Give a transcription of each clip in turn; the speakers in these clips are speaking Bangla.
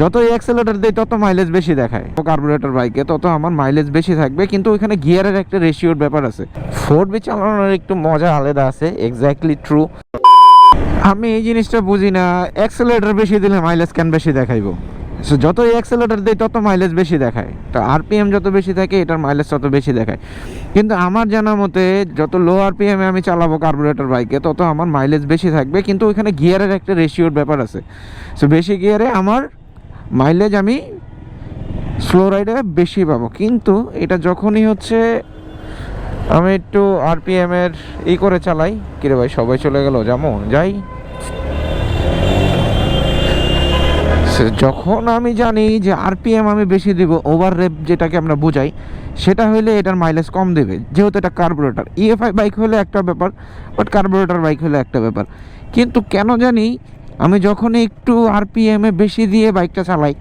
যতই অ্যাক্সেলারেটর দেয় তত মাইলেজ বেশি দেখায়। কার্বোরেটর বাইকে তত আমার মাইলেজ বেশি থাকবে, কিন্তু ওইখানে গিয়ারের একটা রেশিওর ব্যাপার আছে। 4B চালানোর একটু মজা আলাদা আছে, এক্স্যাক্টলি ট্রু। আমি এই জিনিসটা বুঝি না, অ্যাক্সেলারেটর বেশি দিলে মাইলেজ কেন বেশি দেখাইবো? যতই অ্যাক্সেলারেটর দেয় তত মাইলেজ বেশি দেখায়, তো আরপিএম যত বেশি থাকে এটার মাইলেজ তত বেশি দেখায়। কিন্তু আমার জানা মতে যত লো আরপিএমে আমি চালাবো কার্বোরেটর বাইকে তত আমার মাইলেজ বেশি থাকবে, কিন্তু ওইখানে গিয়ারের একটা রেশিওর ব্যাপার আছে। সো বেশি গিয়ারে আমার মাইলেজ আমি স্লো রাইডে বেশি পাবো। কিন্তু এটা যখনই হচ্ছে আমি একটু আরপিএমের করে চালাই, কিরে ভাই সবাই চলে গেল, যেমন যাই, যখন আমি জানি যে আরপিএম আমি বেশি দিব, ওভার রেপ যেটাকে আমরা বুঝাই, সেটা হইলে এটার মাইলেজ কম দেবে, যেহেতু এটা কার্বোরেটর। ইএফআই বাইক হলে একটা ব্যাপার, বাট কার্বোরেটর বাইক হলে একটা ব্যাপার। কিন্তু কেন জানি আমি যখন একটু আরপিএমে বেশি দিয়ে বাইকটা চালাই,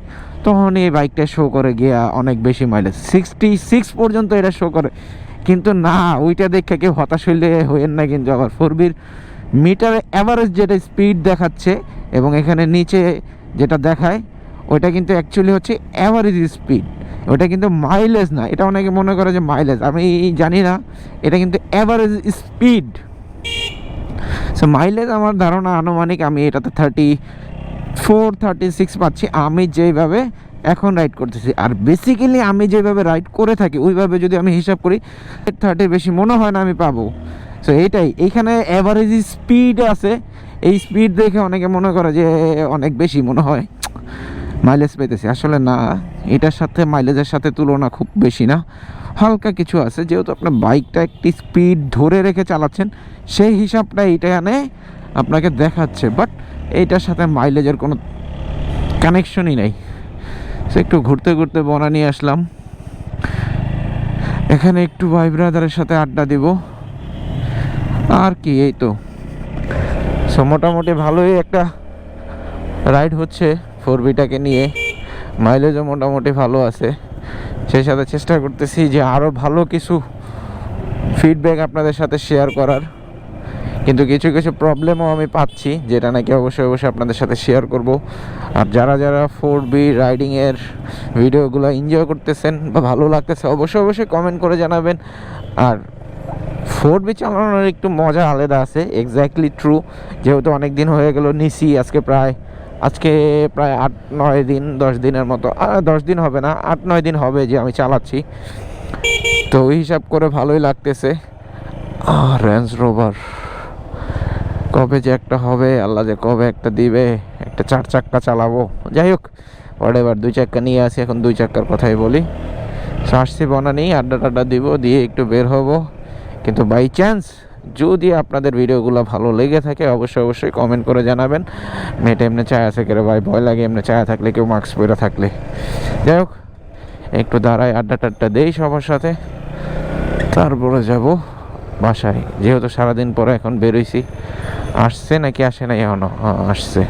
তখন এই বাইকটা শো করে গিয়া অনেক বেশি মাইলেজ, 66 পর্যন্ত এটা শো করে। কিন্তু না, ওইটা দেখে কেউ হতাশ হইলে হইেন না। কিন্তু আবার 4Bর মিটারে অ্যাভারেজ যেটা স্পিড দেখাচ্ছে এবং এখানে নিচে যেটা দেখায়, ওইটা কিন্তু অ্যাকচুয়ালি হচ্ছে অ্যাভারেজ স্পিড, ওইটা কিন্তু মাইলেজ না। এটা অনেকে মনে করে যে মাইলেজ, আমি জানি না, এটা কিন্তু অ্যাভারেজ স্পিড। সো মাইলেজ আমার ধারণা আনুমানিক আমি এটাতে 34-36 পাচ্ছি, আমি যেভাবে এখন রাইড করতেছি। আর বেসিক্যালি আমি যেভাবে রাইড করে থাকি ওইভাবে যদি আমি হিসাব করি 30 বেশি মনে হয় না আমি পাবো। সো এইটাই, এইখানে অ্যাভারেজ স্পিড আছে, এই স্পিড দেখে অনেকে মনে করে যে অনেক বেশি মনে হয় মাইলেজ পেতেছি। আসলে না, এটার সাথে মাইলেজের সাথে তুলনা খুব বেশি না, হালকা কিছু আছে। যেহেতু আপনার বাইকটা একটি স্পিড ধরে রেখে চালাচ্ছেন, সেই হিসাবটা এইটানে আপনাকে দেখাচ্ছে, বাট এইটার সাথে মাইলেজের কোনো কানেকশনই নেই। সে একটু ঘুরতে ঘুরতে বনানী আসলাম, এখানে একটু ভাই ব্রাদারের সাথে আড্ডা দিব, আর কি এই তো। সো মোটামুটি ভালোই একটা রাইড হচ্ছে 4Bটাকে নিয়ে, মাইলেজও মোটামুটি ভালো আছে। সেই সাথে চেষ্টা করতেছি যে আরও ভালো কিছু ফিডব্যাক আপনাদের সাথে শেয়ার করার, কিন্তু কিছু কিছু প্রবলেমও আমি পাচ্ছি, যেটা নাকি অবশ্যই অবশ্যই আপনাদের সাথে শেয়ার করব। আর যারা যারা 4B রাইডিংয়ের ভিডিওগুলো এনজয় করতেছেন বা ভালো লাগতেছে, অবশ্যই অবশ্যই কমেন্ট করে জানাবেন। আর 4B চালানোর একটু মজা আলাদা আছে, এক্স্যাক্টলি ট্রু। যেহেতু অনেক দিন হয়ে গেল নিছি, আজকে প্রায় 8-9 দিন, 10 দিনের মতো, 10 দিন হবে না, 8-9 দিন হবে যে আমি চালাচ্ছি। তো ওই হিসাব করে ভালোই লাগতেছে। রেঞ্জ রোভার কবে যে একটা হবে, আল্লাহ যে কবে একটা দিবে, একটা 4 চাক্কা চালাবো। যাই হোক, এবার 2 চাক্কা নিয়ে আসি, এখন 2 চাক্কার কথাই বলি। আসছি বনানী, আড্ডা টাড্ডা দিব, দিয়ে একটু বের হব। কিন্তু বাই চান্স যদি আপনাদের ভিডিওগুলো ভালো লেগে থাকে, অবশ্যই অবশ্যই কমেন্ট করে জানাবেন। মেয়েটা এমনি চায় আছে কেরে ভাই, ভয় লাগে এমনি চায়া থাকলে, কেউ মাস্ক পরে থাকলে। যাই হোক, একটু দাঁড়াই, আড্ডা টাড্ডা দেই সবার সাথে, তারপরে যাব বাসায়। যেহেতু সারাদিন পরে এখন বেরোইছি। আসছে নাকি আসে নাই এখনো? আসছে।